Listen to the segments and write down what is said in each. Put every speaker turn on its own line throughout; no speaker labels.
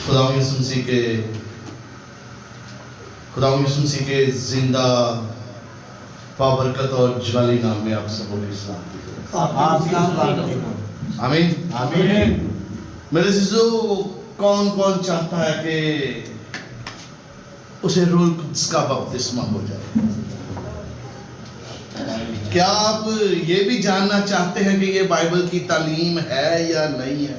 خداوند یسوع مسیح کے زندہ بابرکت اور جلالی نام میں آپ سب کو اسلام کی آمین
آمین۔
میرے عزیزو، کون کون چاہتا ہے کہ اسے روح القدس کا بپتسمہ ہو جائے؟ کیا آپ یہ بھی جاننا چاہتے ہیں کہ یہ بائبل کی تعلیم ہے یا نہیں ہے؟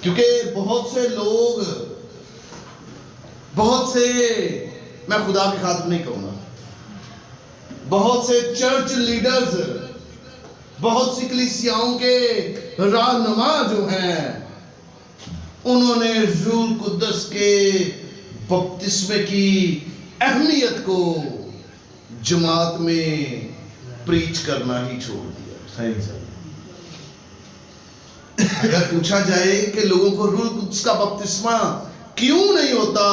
کیونکہ بہت سے لوگ، میں خدا کی خاطر نہیں کہوں گا، بہت سے چرچ لیڈرز، بہت سی کلیسیاؤں کے رہنما جو ہیں، انہوں نے روح القدس کے بپتسمے کی اہمیت کو جماعت میں پریچ کرنا ہی چھوڑ دیا۔ اگر پوچھا جائے کہ لوگوں کو روح القدس کا بپتسمہ کیوں نہیں ہوتا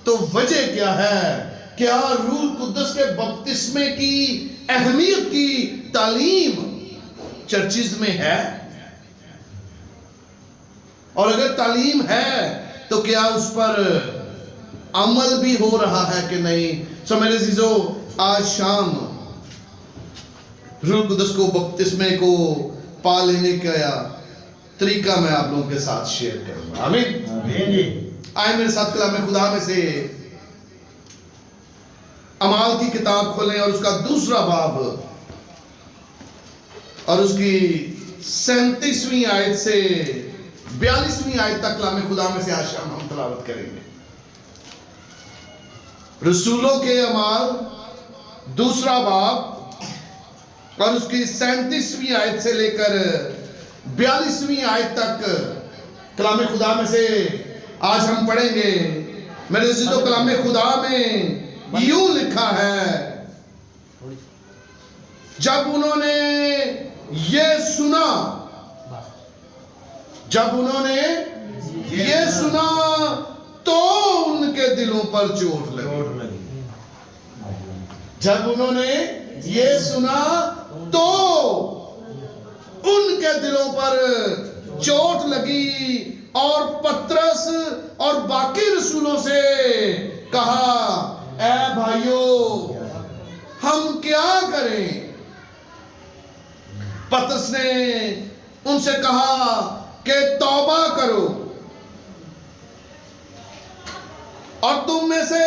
تو وجہ کیا ہے؟ کیا روح القدس کے بپتسمے کی اہمیت کی تعلیم چرچز میں ہے؟ اور اگر تعلیم ہے تو کیا اس پر عمل بھی ہو رہا ہے کہ نہیں؟ میرے عزیزو، آج شام روح القدس کو بپتسمے کو پا لینے کا طریقہ میں آپ لوگوں کے ساتھ شیئر کروں گا۔ آمین۔ آئے میرے ساتھ کلام خدا میں سے اعمال کی کتاب کھولیں اور اس کا 2 باب اور اس کی 37ویں آیت سے 42ویں آیت تک کلام خدا میں سے آج شام ہم تلاوت کریں گے۔ رسولوں کے اعمال 2 باب اور اس کی 37ویں آیت سے لے کر 42ویں آیت تک کلام خدا میں سے آج ہم پڑھیں گے۔ میرے عزیزو، کلام خدا میں یوں لکھا ہے، جب انہوں نے یہ سنا تو ان کے دلوں پر چوٹ لگی۔ جب انہوں نے یہ سنا تو ان کے دلوں پر چوٹ لگی اور پترس اور باقی رسولوں سے کہا، اے بھائیو، ہم کیا کریں؟ پترس نے ان سے کہا کہ توبہ کرو اور تم میں سے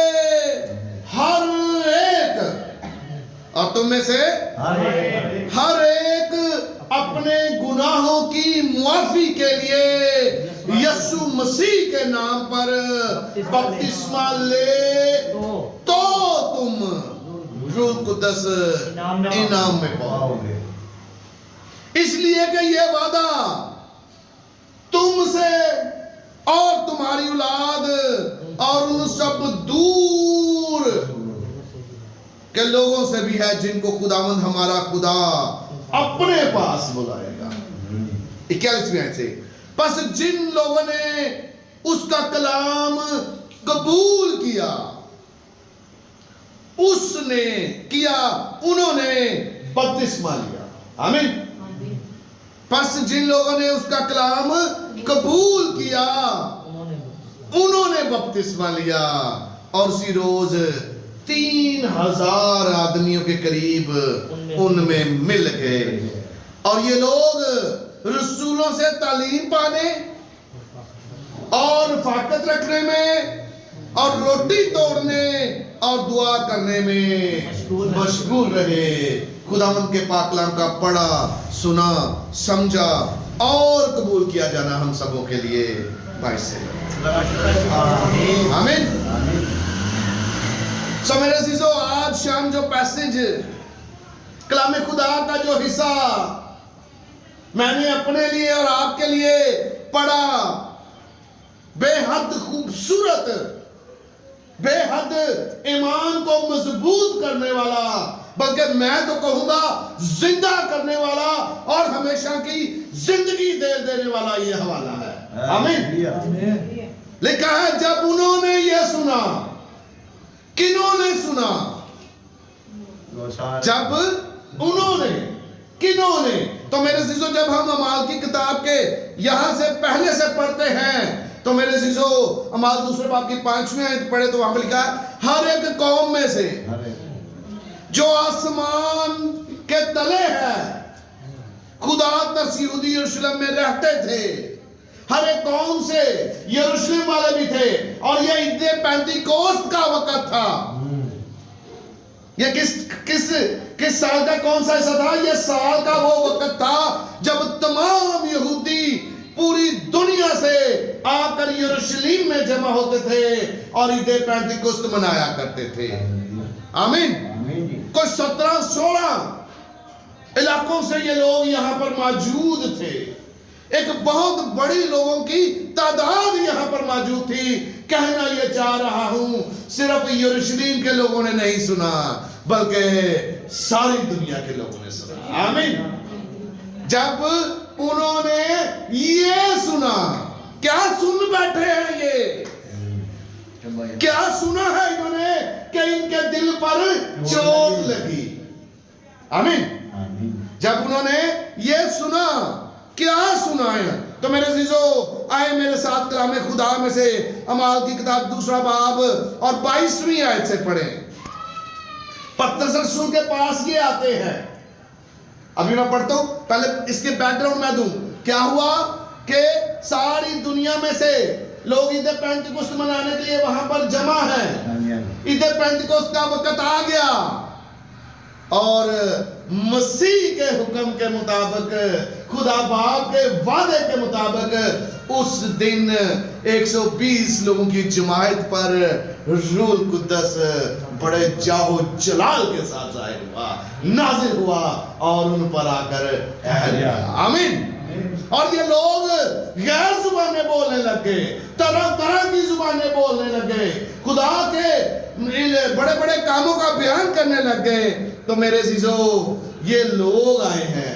ہر ایک اپنے گناہوں کی معافی کے لیے یسوع مسیح کے نام پر بپتسمہ لے تو تم روح القدس انعام میں پاؤ گے۔ اس لیے کہ یہ وعدہ تم سے اور تمہاری اولاد اور ان سب دور کے لوگوں سے بھی ہے جن کو خداوند ہمارا خدا اپنے پاس بلائے گا۔ 41ویں آیت سے، پس جن لوگوں نے اس کا کلام قبول کیا انہوں نے بپتسمہ لیا۔ آمین۔ پس جن لوگوں نے اس کا کلام قبول کیا انہوں نے بپتسمہ لیا، اور اسی روز 3000 آدمیوں کے قریب ان میں مل گئے۔ اور یہ لوگ رسولوں سے تعلیم پانے اور رفاقت رکھنے میں اور روٹی توڑنے اور دعا کرنے میں مشغول رہے۔ خداوند کے پاک کلام کا پڑھا، سنا، سمجھا اور قبول کیا جانا ہم سبوں کے لیے باعث ہے۔ آمین۔ میرے عزیزو، آج شام جو پیسج کلام خدا کا جو حصہ میں نے اپنے لیے اور آپ کے لیے پڑھا، بے حد خوبصورت، بے حد ایمان کو مضبوط کرنے والا، بلکہ میں تو کہوں گا زندہ کرنے والا اور ہمیشہ کی زندگی دے دینے والا یہ حوالہ ہے۔ آمین۔ لکھا ہے، جب انہوں نے یہ سنا، کنہوں نے سنا؟ جب انہوں نے، کنہوں نے؟ تو میرے عزیزو، جب ہم اعمال کی کتاب کے یہاں سے پہلے سے پڑھتے ہیں تو میرے عزیزو اعمال دوسرے باب کی 5ویں آیت پڑھے تو وہاں پہ لکھا ہے ہر ایک قوم میں سے جو آسمان کے تلے ہے، خدا ترس یہودی یروشلم میں رہتے تھے، ہر ایک قوم سے یروشلم والے بھی تھے، اور یہ عید پینتیکوست کا وقت تھا۔ یہ کس سال کا کون سا حصہ تھا؟ یہ سال کا وہ وقت تھا جب تمام یہودی پوری دنیا سے آ کر یروشلم میں جمع ہوتے تھے اور عید پینتیکوست منایا کرتے تھے۔ آمین۔ کوئی 17-16 علاقوں سے یہ لوگ یہاں پر موجود تھے، ایک بہت بڑی لوگوں کی تعداد یہاں پر موجود تھی۔ کہنا یہ چاہ رہا ہوں صرف یروشلم کے لوگوں نے نہیں سنا بلکہ ساری دنیا کے لوگوں نے سنا۔ آمین۔ جب انہوں نے یہ سنا، کیا سن بیٹھے ہیں یہ؟ کیا سنا ہے انہوں نے کہ ان کے دل پر چوٹ لگی؟ آمین۔ جب انہوں نے یہ سنا، کیا سنا ہے؟ تو میرے عزیزو آئے میرے ساتھ کلام خدا میں سے اعمال کی کتاب 2 باب اور 22ویں آیت سے پڑھیں۔ پترس رسول کے پاس یہ آتے ہیں، ابھی میں پڑھتا ہوں، پہلے اس کے بیک گراؤنڈ میں دوں۔ کیا ہوا کہ ساری دنیا میں سے لوگ عید پینتیکوست منانے کے لیے وہاں پر جمع ہیں۔ عید پینتیکوست کا وقت آ گیا اور مسیح کے حکم کے مطابق، خدا باپ کے وعدے کے مطابق اس دن 120 لوگوں کی جماعت پر روح القدس بڑے جاہ و جلال کے ساتھ ظاہر ہوا، نازل ہوا اور ان پر آ کر ٹھہر گیا۔ آمین۔ اور یہ لوگ غیر زبانیں بولنے لگے، طرح طرح کی زبانیں بولنے لگے، خدا کے بڑے بڑے کاموں کا بیان کرنے لگے۔ تو میرے عزیزو یہ لوگ آئے ہیں،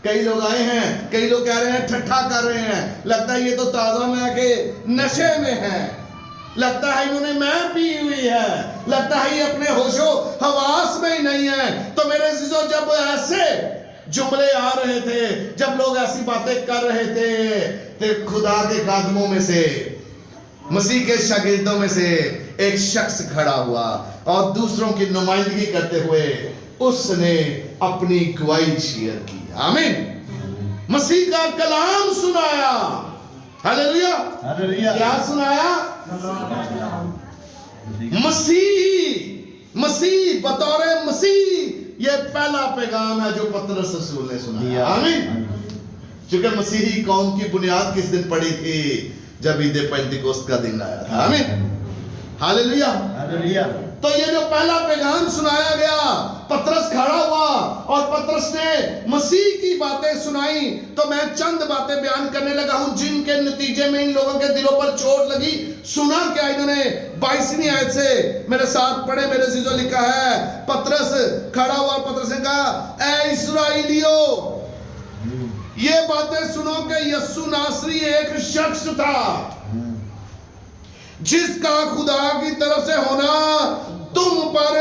کئی لوگ آئے ہیں، کئی لوگ کہہ رہے ہیں، ٹھٹھا کر رہے ہیں، لگتا ہے یہ تو تازہ میں کے نشے میں ہیں، لگتا ہے انہوں نے میں پی ہوئی ہے، لگتا ہے یہ اپنے ہوش و حواس میں ہی نہیں ہے۔ تو میرے عزیزو جب ایسے جملے آ رہے تھے، جب لوگ ایسی باتیں کر رہے تھے، تو خدا کے خادموں میں سے، مسیح کے شاگردوں میں سے ایک شخص کھڑا ہوا اور دوسروں کی نمائندگی کرتے ہوئے اس نے اپنی گواہی شیئر کی۔ آمین۔ مسیح کا کلام سنایا۔ ہاللیلویہ۔ کیا سنایا؟ مسیح بطور مسیح، یہ پہلا پیغام ہے جو پترس رسول نے سنایا۔ آمین۔ چونکہ مسیحی قوم کی بنیاد کس دن پڑی تھی؟ جب عید پینتیکوست کا دن آیا تھا۔ آمین۔ ہاللیلویہ۔ تو یہ جو پہلا پیغام سنایا گیا، پترس کھڑا ہوا اور پترس نے مسیح کی باتیں سنائیں۔ تو میں چند باتیں بیان کرنے لگا ہوں جن کے نتیجے میں ان لوگوں کے دلوں پر چوٹ لگی۔ سنا کیا انہوں نے؟ 22ویں آیت سے میرے ساتھ پڑھے میرے عزیزو، لکھا ہے پترس کھڑا ہوا اور پترس نے کہا، اے اسرائیلیو، یہ باتیں سنو کہ یسوع ناصری ایک شخص تھا جس کا خدا کی طرف سے ہونا تم پر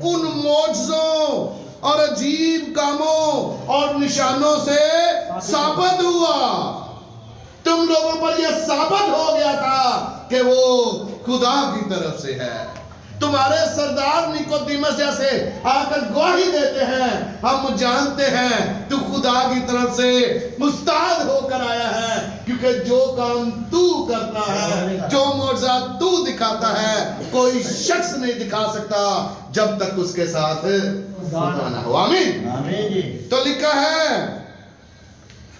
ان معجزوں اور عجیب کاموں اور نشانوں سے ثابت ہوا۔ تم لوگوں پر یہ ثابت ہو گیا تھا کہ وہ خدا کی طرف سے ہے۔ تمہارے سردار نیکودیمس جیسے آ کر گواہی دیتے ہیں، ہم جانتے ہیں تو خدا کی طرف سے مستعد ہو کر آیا ہے، کیونکہ جو کام تو کرتا ہے، جو معجزہ تو دکھاتا ہے، کوئی شخص نہیں دکھا سکتا جب تک اس کے ساتھ خدا نہ ہو۔ آمین۔ تو لکھا ہے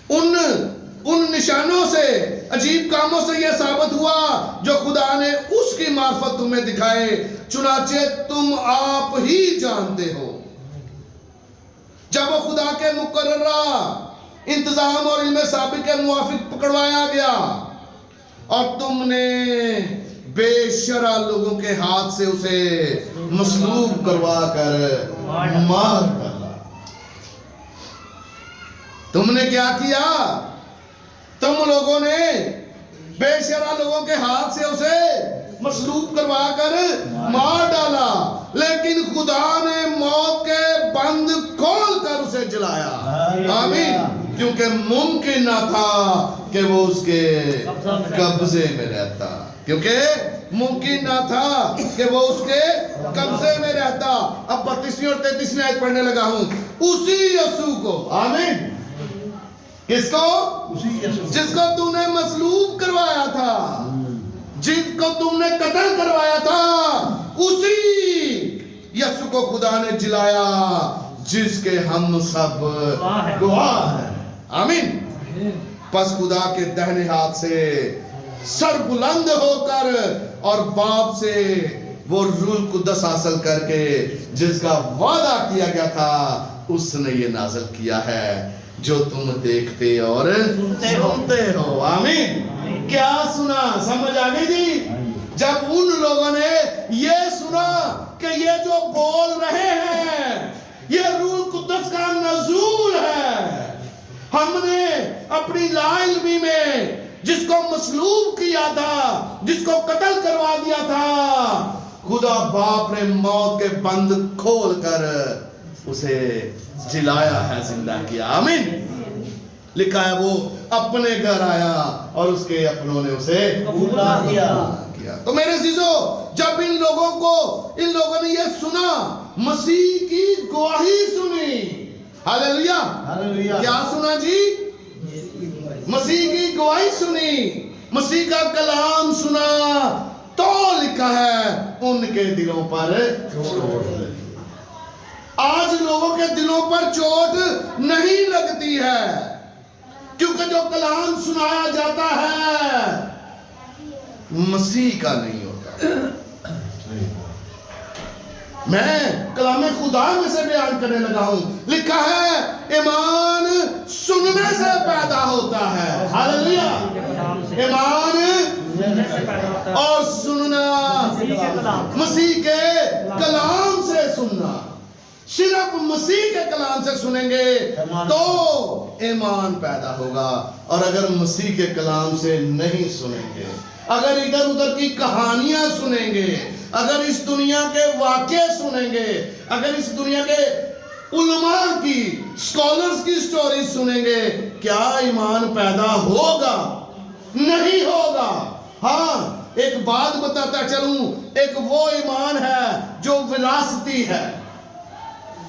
ان نشانوں سے، عجیب کاموں سے یہ ثابت ہوا جو خدا نے اس کی معرفت تمہیں دکھائے، چنانچہ تم آپ ہی جانتے ہو۔ جب وہ خدا کے مقررہ انتظام اور علم سابق کے موافق پکڑوایا گیا اور تم نے بے شرع لوگوں کے ہاتھ سے اسے مصلوب کروا کر مار ڈالا۔ تم نے کیا کیا؟ تم لوگوں نے بے شرع لوگوں کے ہاتھ سے اسے مصلوب کروا کر مار ڈالا، لیکن خدا نے موت کے بند کھول کر اسے جلایا۔ آمین۔ کیونکہ ممکن نہ تھا کہ وہ اس کے قبضے میں رہتا، کیونکہ ممکن نہ تھا کہ وہ اس کے قبضے میں رہتا۔ اب 32ویں اور 33ویں آیت پڑھنے لگا ہوں۔ اسی یسوع کو، آمین، کس کو؟ جس کو تم نے مصلوب کروایا تھا، جس کو تم نے قتل کروایا تھا، اسی یسوع کو خدا نے جلایا جس کے ہم سب گواہ ہیں، آمین۔ پس خدا کے دہنے ہاتھ سے سر بلند ہو کر اور باپ سے وہ روح القدس حاصل کر کے جس کا وعدہ کیا گیا تھا اس نے یہ نازل کیا ہے جو تم دیکھتے اور سنتے ہو، آمین۔ کیا سنا؟ سمجھ آ گئی جی؟ جب ان لوگوں نے یہ سنا کہ یہ جو بول رہے ہیں یہ روح القدس کا نزول ہے، ہم نے اپنی لا علمی میں جس کو مصلوب کیا تھا، جس کو قتل کروا دیا تھا، خدا باپ نے موت کے بند کھول کر اسے جلایا ہے، زندہ کیا، آمین۔ لکھا ہے وہ اپنے گھر آیا اور اس کے اپنوں نے اسے بھلا دیا۔ تو میرے عزیزو، جب ان لوگوں نے یہ سنا، مسیح کی گواہی سنی، ہاللیلویہ، کیا سنا جی؟ مسیح کی گواہی سنی، مسیح کا کلام سنا، تو لکھا ہے ان کے دلوں پر چوٹ لگی۔ آج لوگوں کے دلوں پر چوٹ نہیں لگتی ہے کیونکہ جو کلام سنایا جاتا ہے مسیح کا نہیں ہوتا۔ میں کلام خدا میں سے بیان کرنے لگا ہوں، لکھا ہے ایمان سننے سے پیدا ہوتا ہے، ہاللیلویہ، ایمان اور سننا مسیح کے کلام سے سننا، صرف مسیح کے کلام سے سنیں گے تو ایمان پیدا ہوگا، اور اگر مسیح کے کلام سے نہیں سنیں گے، اگر ادھر ادھر کی کہانیاں سنیں گے، اگر اس دنیا کے واقعے سنیں گے، اگر اس دنیا کے علماء کی، سکولرز کی سٹوری سنیں گے، کیا ایمان پیدا ہوگا؟ نہیں ہوگا۔ ہاں، ایک بات بتاتا چلوں، ایک وہ ایمان ہے جو وراثتی ہے۔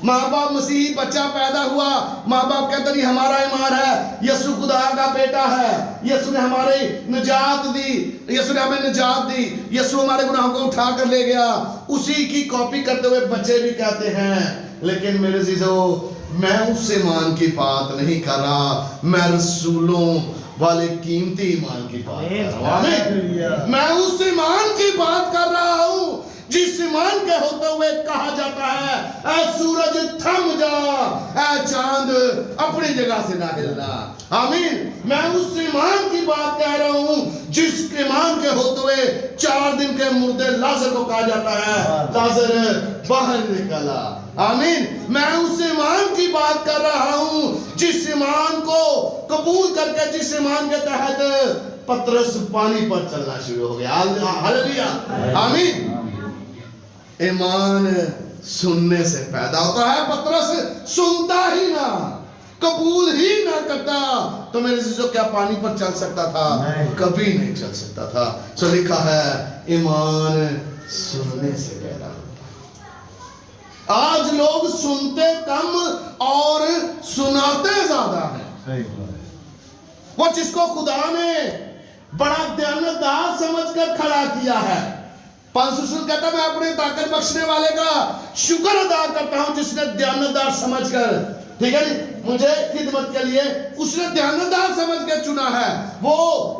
ماں باپ مسیحی بچہ پیدا ہوا، ماں باپ کہتے ہیں ہمارا ایمان ہے یسوع خدا کا بیٹا ہے، یسوع نے ہماری نجات دی، یسوع نے ہمیں نجات دی، یسوع ہمارے گناہوں کو اٹھا کر لے گیا، اسی کی کاپی کرتے ہوئے بچے بھی کہتے ہیں۔ لیکن میرے عزیزو، میں اس ایمان کی بات نہیں کر رہا، میں رسولوں والے قیمتی ایمان کی بات کر رہا ہوں۔ میں اس ایمان کی بات کر رہا ہوں جس ایمان کے ہوتے ہوئے کہا جاتا ہے اے سورج تھم جا، اے چاند اپنی جگہ سے نہ ہلنا، آمین۔ میں اس ایمان کی بات کہہ رہا ہوں جس ایمان کے ہوتے ہوئے 4 دن کے مردے لازر کو کہا جاتا ہے لازر باہر نکلا، آمین۔ میں اس ایمان کی بات کر رہا ہوں جس ایمان کو قبول کر کے، جس ایمان کے تحت پترس پانی پر چلنا شروع ہو گیا، ہاللیلویہ، آمین۔ ایمان سننے سے پیدا ہوتا ہے، پترس سنتا ہی نہ، قبول ہی نہ کرتا تو میرے عزیزو کیا پانی پر چل سکتا تھا؟ کبھی نہیں چل سکتا تھا۔ سو لکھا ہے ایمان سننے سے پیدا ہوتا۔ آج لوگ سنتے کم اور سناتے زیادہ ہیں۔ وہ جس کو خدا نے بڑا دیانتدار سمجھ کر کھڑا کیا ہے، پالس رسول کہتا میں اپنے طاقت بخشنے والے کا شکر ادا کرتا ہوں جس نے دیانتدار سمجھ کر، ٹھیک ہے، مجھے خدمت کے لیے اس نے دیانتدار سمجھ کے چنا ہے۔ وہ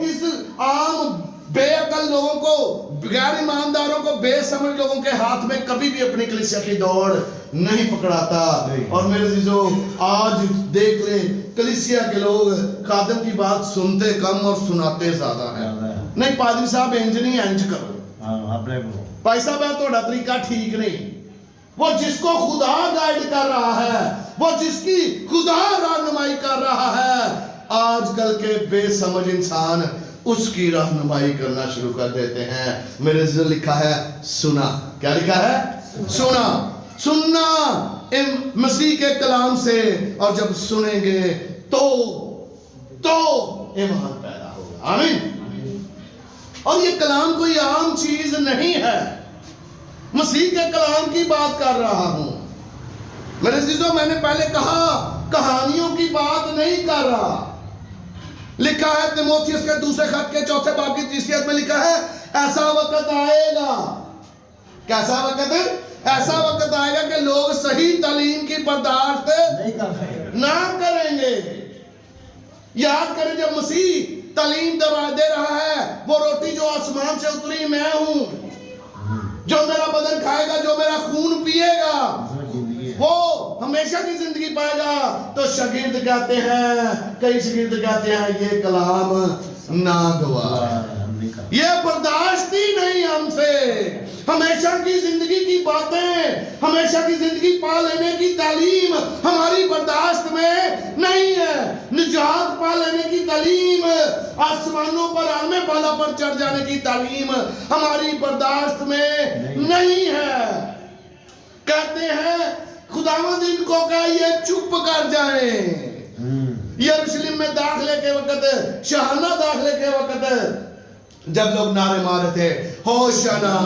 اس عام بے عقل لوگوں کو، غیر ایمانداروں کو، بے سمجھ لوگوں کے ہاتھ میں کبھی بھی اپنی کلیسیا کی دوڑ نہیں پکڑاتا۔ اور میرے عزیزو، آج دیکھ لیں کلیسیا کے لوگ خادم کی بات سنتے کم اور سناتے زیادہ ہیں۔ نہیں پادری صاحب انج نہیں، انج کرو، بھائی صاحب تھوڑا طریقہ ٹھیک نہیں۔ وہ جس کو خدا گائیڈ کر رہا ہے، وہ جس کی خدا رہنمائی کر رہا ہے، آج کل کے بے سمجھ انسان اس کی رہنمائی کرنا شروع کر دیتے ہیں۔ میرے ذہن لکھا ہے سنا، کیا لکھا ہے؟ سنا، سننا مسیح کے کلام سے، اور جب سنیں گے تو تو ایمان پیدا ہوگا. آمین. اور یہ کلام کوئی عام چیز نہیں ہے. مسیح کے کلام کی بات کر رہا ہوں میرے عزیزو. میں نے پہلے کہا کہانیوں کی بات نہیں کر رہا. لکھا ہے تیموتھیوس کے دوسرے خط کے 4 باب کی 30 آیت میں لکھا ہے ایسا وقت آئے گا. کیسا وقت ہے؟ ایسا وقت آئے گا کہ لوگ صحیح تعلیم کی برداشت نہ کریں گے. یاد کریں جب مسیح تعلیم دے رہا ہے وہ روٹی جو آسمان سے اتری میں ہوں, جو میرا بدن کھائے گا, جو میرا خون پیے گا وہ ہمیشہ کی زندگی پائے گا. تو شاگرد کہتے ہیں, کئی شاگرد کہتے ہیں یہ کلام ناگوار, یہ برداشت ہی نہیں ہم سے. ہمیشہ کی زندگی کی باتیں, ہمیشہ کی زندگی پا لینے کی تعلیم ہماری برداشت میں نہیں ہے. نجات پا لینے کی تعلیم, آسمانوں پر عالم بالا پر چڑھ جانے کی تعلیم ہماری برداشت میں نہیں ہے. کہتے ہیں خداوند ان کو کہا یہ چپ کر جائیں. یروشلم میں داخلے کے وقت, شاہانہ داخلے کے وقت جب لوگ نعرے مارے تھے ہوشنا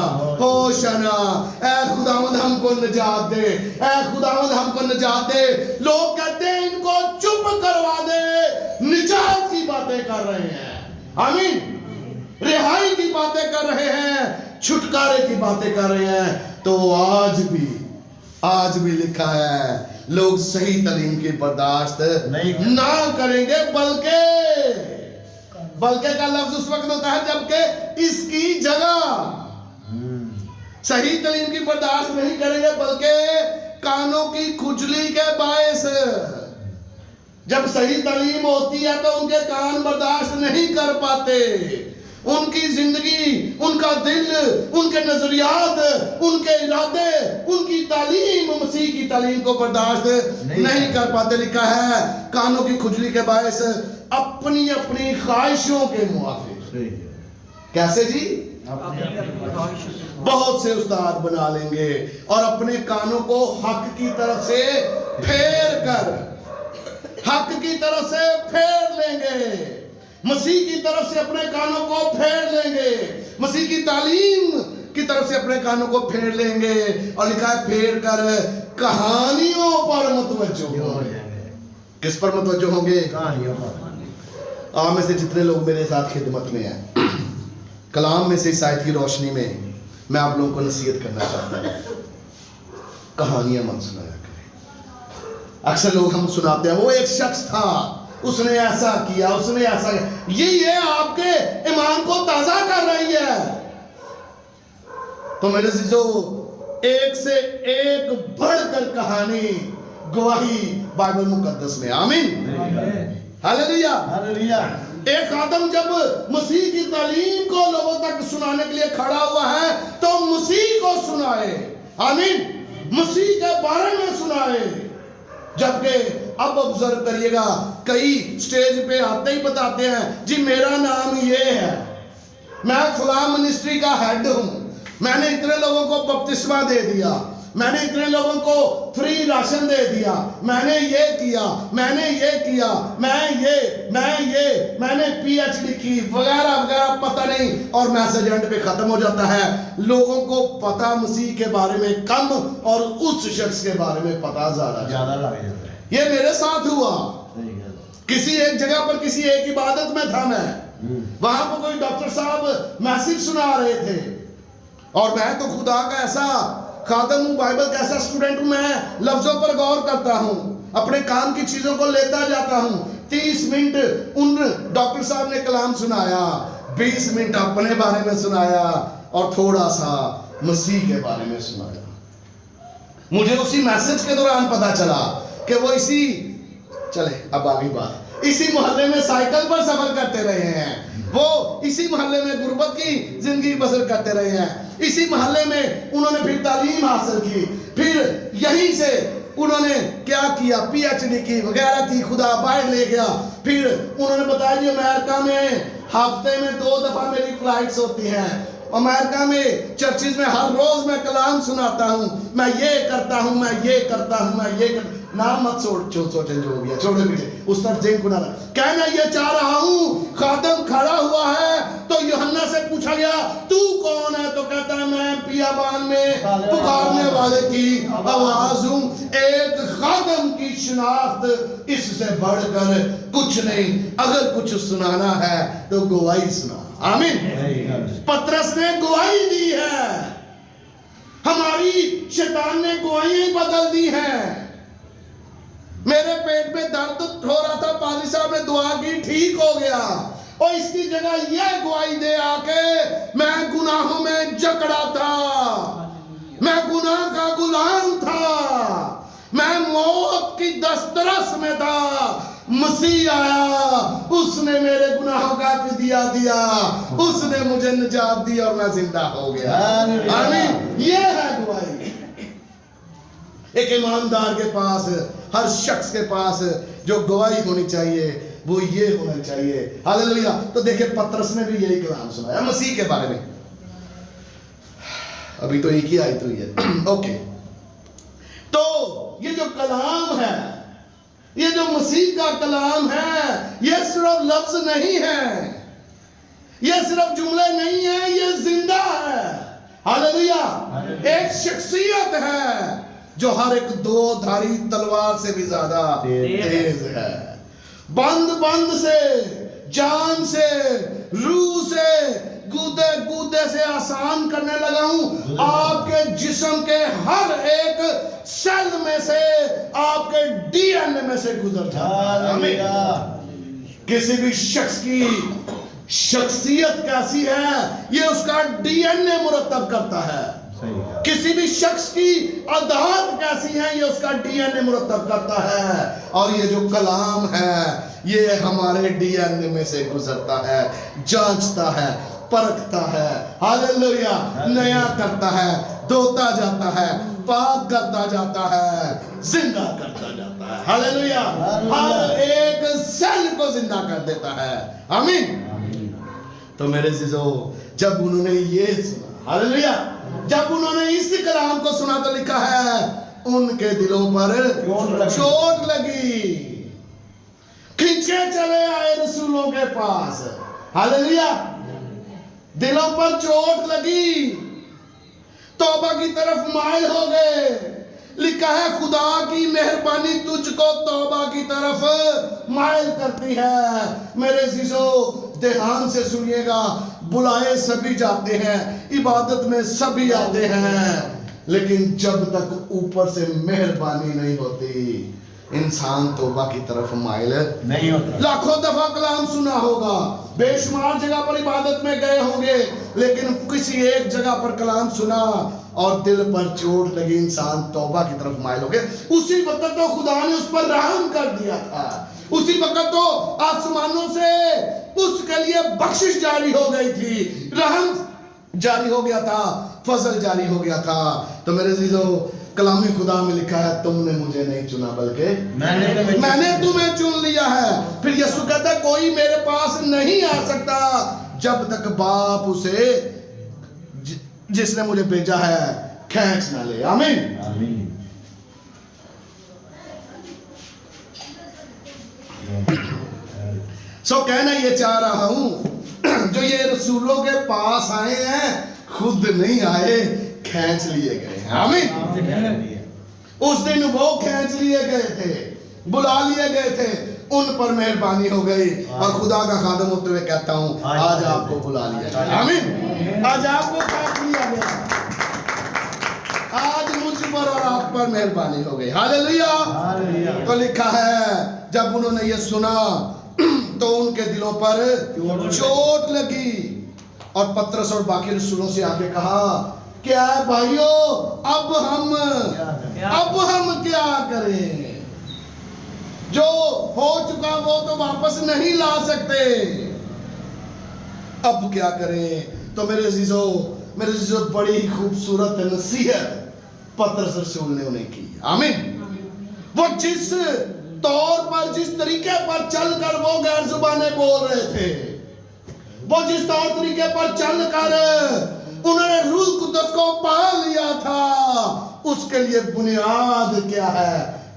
ہوشنا, اے خداوند ہم کو نجات دے, اے خداوند ہم کو نجات دے, لوگ کہتے ہیں ان کو چپ کروا دے. نجات کی باتیں کر رہے ہیں. آمین. رہائی کی باتیں کر رہے ہیں, چھٹکارے کی باتیں کر رہے ہیں. تو آج بھی لکھا ہے لوگ صحیح تعلیم کی برداشت نہ کریں گے, بلکہ کا لفظ اس وقت ہوتا ہے جبکہ اس کی جگہ صحیح تعلیم کی برداشت نہیں کریں گے, بلکہ کانوں کی کھجلی کے باعث. جب صحیح تعلیم ہوتی ہے تو ان کے کان برداشت نہیں کر پاتے. ان کی زندگی, ان کا دل, ان کے نظریات, ان کے ارادے, ان کی تعلیم مسیح کی تعلیم کو برداشت نہیں کر پاتے. لکھا ہے کانوں کی کھجلی کے باعث اپنی اپنی خواہشوں کے موافق. کیسے جی؟ بہت سے استاد بنا لیں گے اور اپنے کانوں کو حق کی طرف سے پھیر کر, حق کی طرف سے پھیر لیں گے, مسیح کی طرف سے اپنے کانوں کو پھیر لیں گے, مسیح کی تعلیم کی طرف سے اپنے کانوں کو پھیر لیں گے. اور لکھا ہے پھیر کر کہانیوں پر متوجہ ہوں گے. کس پر متوجہ ہوں گے؟ کہانیوں پر. آپ میں سے جتنے لوگ میرے ساتھ خدمت میں ہیں, کلام میں سے اس آیت کی روشنی میں میں آپ لوگوں کو نصیحت کرنا چاہتا ہوں, کہانیاں مت سنایا کریں. اکثر لوگ ہم سناتے ہیں وہ ایک شخص تھا, اس نے ایسا کیا, اس نے ایسا کیا. یہ آپ کے ایمان کو تازہ کر رہی ہے. تو میرے عزیزو, ایک سے ایک بڑھ کر کہانی, گواہی بائبل مقدس میں. آمین. ہاللیلویا. ہاللیلویا. ایک خادم جب مسیح کی تعلیم کو لوگوں تک سنانے کے لیے کھڑا ہوا ہے تو مسیح کو سنائے. آمین. مسیح کے بارے میں سنائے. جبکہ اب observe کریے گا, کئی سٹیج پہ آتے ہی بتاتے ہیں جی میرا نام یہ ہے, میں فلاں منسٹری کا ہیڈ ہوں, میں نے اتنے لوگوں کو بپتسمہ دے دیا, میں نے اتنے لوگوں کو فری راشن دے دیا, میں نے یہ کیا, میں نے یہ کیا, میں نے پی ایچ ڈی کی وغیرہ وغیرہ, پتہ نہیں. اور میسج اینڈ پہ ختم ہو جاتا ہے. لوگوں کو پتہ مسیح کے بارے میں کم اور اس شخص کے بارے میں پتہ زیادہ لگ جاتا ہے. یہ میرے ساتھ ہوا. کسی ایک جگہ پر کسی ایک عبادت میں تھا میں, وہاں پر کوئی ڈاکٹر صاحب میسج سنا رہے تھے, اور میں تو خدا کا ایسا خادم ہوں, بائبل کا ایسا اسٹوڈنٹ ہوں, میں لفظوں پر غور کرتا ہوں, اپنے کام کی چیزوں کو لیتا جاتا ہوں. 30 منٹ ان ڈاکٹر صاحب نے کلام سنایا, 20 منٹ اپنے بارے میں سنایا, اور تھوڑا سا مسیح کے بارے میں سنایا. مجھے اسی میسج کے دوران پتا چلا کہ وہ اب آگئی بات, اسی محلے میں سائیکل پر سفر کرتے رہے ہیں, وہ اسی محلے میں غربت کی زندگی بسر کرتے رہے ہیں, اسی محلے میں انہوں نے پھر تعلیم حاصل کی, پھر یہیں سے انہوں نے کیا کیا, پی ایچ ڈی کی وغیرہ کی, خدا باہر لے گیا. پھر انہوں نے بتایا جی امریکہ میں ہفتے میں 2 دفعہ میری فلائٹس ہوتی ہیں, امریکہ میں چرچز میں ہر روز میں کلام سناتا ہوں, میں یہ کرتا ہوں, میں یہ کرتا ہوں, میں یہ کرتا ہوں. نام مت سوچیں جو ہو گیا چھوڑے پیچھے اس طرف ذہن کو نہ رہا. کہنا یہ چاہ رہا ہوں خادم کھڑا ہوا ہے تو یوحنا سے پوچھا گیا تو کون ہے؟ تو کہتا ہے میں بیابان میں پکارنے والے کی آواز ہوں. ایک خادم کی شناخت اس سے بڑھ کر کچھ نہیں. اگر کچھ سنانا ہے تو گواہی سنا. آمین. پترس نے گواہی دی ہے. ہماری شیطان نے گواہیاں بدل دی ہیں. میرے پیٹ میں درد ہو رہا تھا، پادری صاحب نے دعا کی، ٹھیک ہو گیا. اور اس کی جگہ یہ گواہی دے آ کے میں گناہوں میں جکڑا تھا، میں گناہ کا غلام تھا، میں موت کی دسترس میں تھا. مسیح آیا، اس نے میرے گناہوں کا فدیہ دیا، اس نے مجھے نجات دی اور میں زندہ ہو گیا. آمین. یہ ہے گواہی. ایک ایماندار کے پاس، ہر شخص کے پاس جو گواہی ہونی چاہیے وہ یہ ہونا چاہیے. ہاللیلویہ. تو دیکھیں پترس نے بھی یہی کلام سنایا مسیح کے بارے میں. ابھی تو ایک ہی آیت ہوئی ہے. اوکے. تو یہ جو کلام ہے، یہ جو مسیح کا کلام ہے، یہ صرف لفظ نہیں ہے، یہ صرف جملے نہیں ہیں، یہ زندہ ہے. ہاللیلویہ. ایک شخصیت ہے جو ہر ایک دو دھاری تلوار سے بھی زیادہ تیز ہے. بند سے، جان سے، روح سے، گودے سے آسان کرنے لگا ہوں. آپ کے جسم کے ہر ایک سیل میں سے، آپ کے ڈی این اے میں سے گزر جاتا ہے. کسی بھی شخص کی شخصیت کیسی ہے یہ اس کا ڈی این اے مرتب کرتا ہے. کسی بھی شخص کی عادات کیسی ہیں یہ اس کا ڈی این اے مرتب کرتا ہے. اور یہ جو کلام ہے یہ ہمارے ڈی این اے میں سے گزرتا ہے، جانچتا ہے، پرکھتا ہے. ہاللیلویہ. نیا کرتا ہے، دھوتا جاتا ہے، پاک کرتا جاتا ہے، زندہ کرتا جاتا ہے. ہاللیلویہ. ہر ایک سیل کو زندہ کر دیتا ہے. آمین. تو میرے عزیزو، جب انہوں نے یہ سنا، ہاللیلویہ، جب انہوں نے اس کلام کو سنا تو لکھا ہے ان کے دلوں پر چوٹ لگی. کھینچے چلے آئے رسولوں کے پاس. ہاللیلویہ. دلوں پر چوٹ لگی، توبہ کی طرف مائل ہو گئے. لکھا ہے خدا کی مہربانی تجھ کو توبہ کی طرف مائل کرتی ہے. میرے عزیزو دھیان سے سنیے گا. بلائے سبھی جاتے ہیں، عبادت میں سبھی آتے ہیں، لیکن جب تک اوپر سے مہربانی نہیں ہوتی انسان توبہ کی طرف مائل نہیں ہوتا. لاکھوں دفعہ کلام سنا ہوگا، بے شمار جگہ پر عبادت میں گئے ہوں گے، لیکن کسی ایک جگہ پر کلام سنا اور دل پر چوٹ لگی، انسان توبہ کی طرف مائل ہو گئے. اسی وقت تو خدا نے اس پر رحم کر دیا تھا. اسی وقت تو آسمانوں سے اس کے لیے بخشش جاری ہو گئی تھی، رحم جاری ہو گیا تھا، فضل جاری ہو گیا تھا. تو میرے عزیزو کلام خدا میں لکھا ہے تم نے مجھے نہیں چنا بلکہ میں نے تمہیں چن لیا ہے. پھر یسوع کہتا ہے کوئی میرے پاس نہیں آ سکتا جب تک باپ اسے جس نے مجھے بھیجا ہے کھینچ نہ لے. آمین. آمین. سو کہنا یہ چاہ رہا ہوں جو یہ رسولوں کے پاس آئے ہیں خود نہیں آئے، کھینچ لیے گئے ہیں. آمین. اس دن وہ کھینچ لیے گئے تھے، بلا لیے گئے تھے، ان پر مہربانی ہو گئی. اور خدا کا خادم ہوتے ہوئے کہتا ہوں آج آپ کو بلا لیا گیا. آمین. آج آپ کو کھینچ لیا گیا، آج مجھ پر اور آپ پر مہربانی ہو گئی. ہاللیلویہ. تو لکھا ہے جب انہوں نے یہ سنا تو ان کے دلوں پر چوٹ لگی. اور پترس اور باقی رسولوں سے آگے کہا کیا ہے بھائیو، اب ہم کیا کریں؟ جو ہو چکا وہ تو واپس نہیں لا سکتے، اب کیا کریں؟ تو میرے عزیزو بڑی خوبصورت نصیحت پترس رسول نے انہیں کی. آمین. وہ جس طور پر، جس طریقے پر چل کر وہ غیر زبانیں بول رہے تھے، وہ جس طور طریقے پر چل کر انہوں نے روح القدس کو پا لیا تھا، اس کے لیے بنیاد کیا ہے؟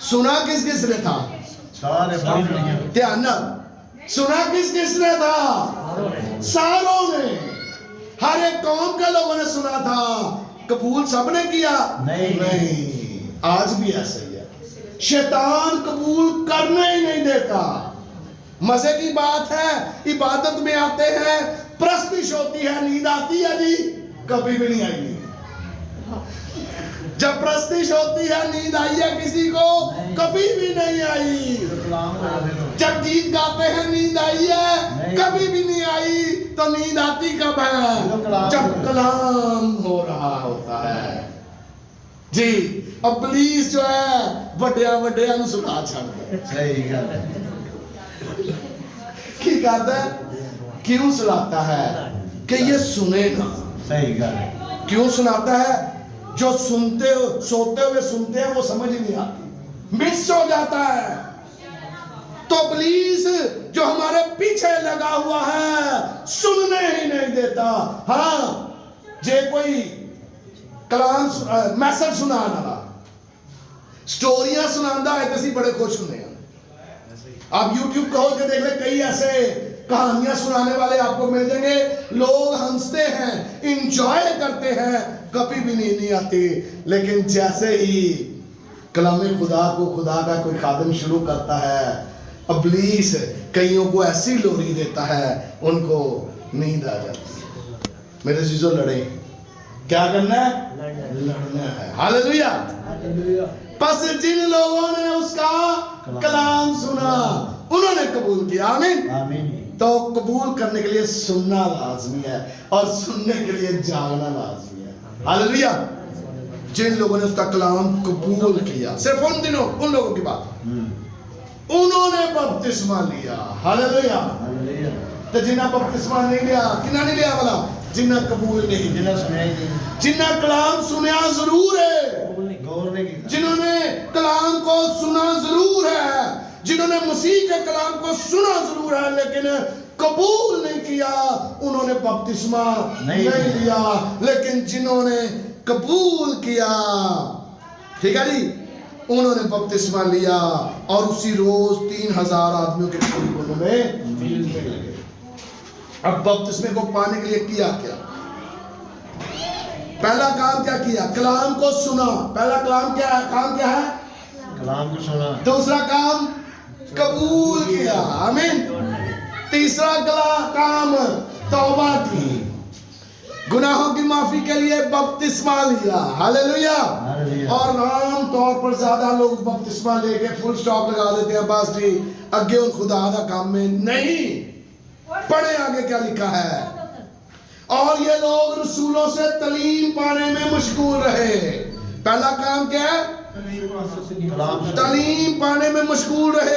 سنا کس کس نے تھا؟
سارے بڑی دنیا
دھیان نال سنا کس کس نے تھا؟ ساروں نے، ہر ایک قوم کے لوگوں نے سنا تھا، قبول سب نے کیا نہیں۔ آج بھی ایسا ہی ہے، شیطان قبول کرنے ہی نہیں دیتا۔ مزے کی بات ہے، عبادت میں آتے ہیں، پرستش ہوتی ہے، نیند آتی ہے جی؟ کبھی بھی نہیں آئی۔ جب پرستش ہوتی ہے، نیند آئی ہے کسی کو؟ کبھی بھی نہیں آئی۔ جب گیت گاتے ہیں، نیند آئی ہے؟ کبھی بھی نہیں آئی۔ تو نیند آتی کب ہے؟ جب کلام ہو رہا ہوتا ہے جی۔ ابلیس جو ہے وڈیا وڈیا نو سنا چھڑتا ہے۔
صحیح گل ہے،
کی کہتا ہے؟ کیوں سناتا ہے؟ کہ یہ سنے نا۔
صحیح گل ہے،
کیوں سناتا ہے؟ جو سنتے سوتے ہوئے سنتے ہیں وہ سمجھ نہیں آتی، مس ہو جاتا ہے۔ تو ابلیس جو ہمارے پیچھے لگا ہوا ہے سننے ہی نہیں دیتا۔ ہاں جے کوئی کلام میسج سنانا، سٹوریاں سنانا ہے تو اسی بڑے خوش ہونے ہیں۔ آپ یوٹیوب کھول کے دیکھ لیں، کئی ایسے کہانیاں سنانے والے آپ کو مل جائیں گے، لوگ ہنستے ہیں، انجوائے کرتے ہیں، کبھی بھی نہیں آتی۔ لیکن جیسے ہی کلام خدا کو خدا کا کوئی خادم شروع کرتا ہے، ابلیس کئیوں کو ایسی لوری دیتا ہے ان کو نیند آ جاتی ہے۔ میرے عزیزو لڑیں، کیا کرنا ہے؟ لڑنا ہے۔ ہاللیلویہ۔ پس جن لوگوں نے اس کا کلام سنا انہوں نے قبول کیا، آمین۔
آمین۔
تو قبول کرنے کے لیے سننا لازمی ہے اور سننے کے لیے جاگنا لازمی ہے۔ ہاللیلویہ۔ جن لوگوں نے اس کا کلام قبول کیا، صرف ان دنوں ان لوگوں کی بات، انہوں نے بپتسمہ لیا۔ ہاللیلویہ۔ تو جنہاں بپتسمہ نہیں لیا، کنہاں نہیں لیا بلا؟ جنہاں قبول نہیں،
جنہاں سنیا ہی نہیں،
جنہاں کلام سنیا ضرور ہے،
غور نہیں کیتا،
جنہوں نے کلام کو سنا ضرور ہے، جنہوں نے مسیح کے کلام کو سنا ضرور ہے لیکن قبول نہیں کیا، انہوں نے بپتسمہ نہیں لیا۔ لیکن جنہوں نے قبول کیا، ٹھیک ہے جی، انہوں نے بپتسمہ لیا اور اسی روز 3000 آدمیوں کے قریب انہوں نے ملنے لگے۔ اب بپتسمے کو پانے کے لیے کیا کیا؟ پہلا کام کیا کیا؟ کلام کو سنا۔ پہلا کام کیا ہے؟
کلام کو سنا۔
دوسرا کام قبول کیا، آمین۔ تیسرا کام توبہ کی، گناہوں کی معافی کے لیے بپتسمہ لیا۔ ہاللیلویہ۔ اور عام طور پر زیادہ لوگ بپتسمہ لے کے فل سٹاپ لگا دیتے ہیں، بس جی اگے ان خدا دا کام میں نہیں پڑھے آگے کیا لکھا ہے۔ اور یہ لوگ رسولوں سے تعلیم پانے میں مشغول رہے۔ پہلا کام کیا ہے؟ تعلیم پانے میں مشغول رہے۔